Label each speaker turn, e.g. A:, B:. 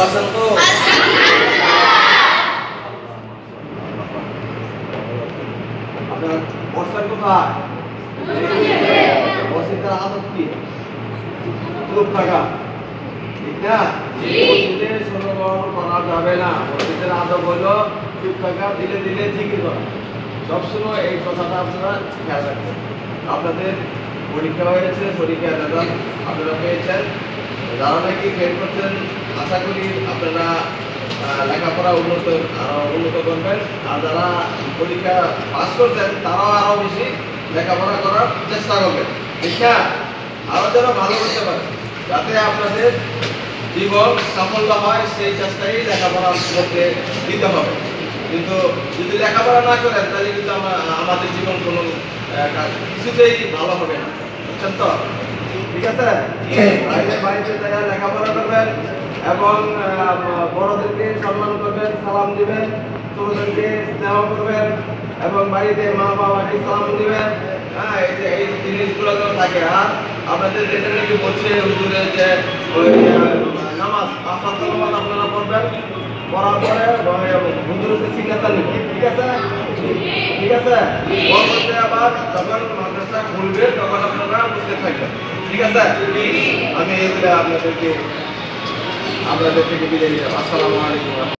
A: আছেন তো? আপনার বর্ষার কোথায়? মসজিদের আদত কি? চুপ থাকা, ঠিক না? মসজিদে শ্রবণ করা যাবে না। মসজিদের আদব হলো চুপ থাকা, দিলে দিলে জিকির করা। সবসময় এই কথাটা আপনারা খেয়াল রাখবেন। আপনাদের পরীক্ষা হয়েছে, পরীক্ষার রেজাল্ট আপনারা পেয়েছেন। যারা নাকি ফেল করছেন, আশা করি আপনারা লেখাপড়া উন্নত করবেন। আর যারা পরীক্ষা পাস করছেন তারাও আরও বেশি লেখাপড়া করার চেষ্টা করবেন, ঠিক না? আরও যেন ভালো করতে পারে, যাতে আপনাদের জীবন সাফল্য হয়, সেই চেষ্টাই লেখাপড়ার মধ্যে দিতে হবে। কিন্তু যদি লেখাপড়া না করেন তাহলে কিন্তু আমাদের জীবন কোনো কিছুতেই ভালো হবে না, বুঝছেন তো? ঠিক আছে, বাড়িতে যারা লেখাপড়া করবেন এবং বড়দেরকে সম্মান করবেন, সালাম দিবেন, ছোটদেরকে স্নেহ করবেন এবং বাড়িতে মা বাবাকে সালাম দিবেন। হ্যাঁ, এই জিনিসগুলো যেন থাকে। আর আপনাদের যেটা নাকি বলছে হুজুরে যে নামাজ ৫ ওয়াক্ত নামাজ আপনারা পড়বেন, পড়ার পরে হুজুরকে সিগনেচার নিবেন, ঠিক আছে? ঠিক আছে, পরবর্তী আবার যখন মাদ্রাসা খুলবে তখন আপনারা বুঝতে থাকবেন, ঠিক আছে? আমি আপনাদের থেকে বিদায় নিলাম। আসসালামু আলাইকুম।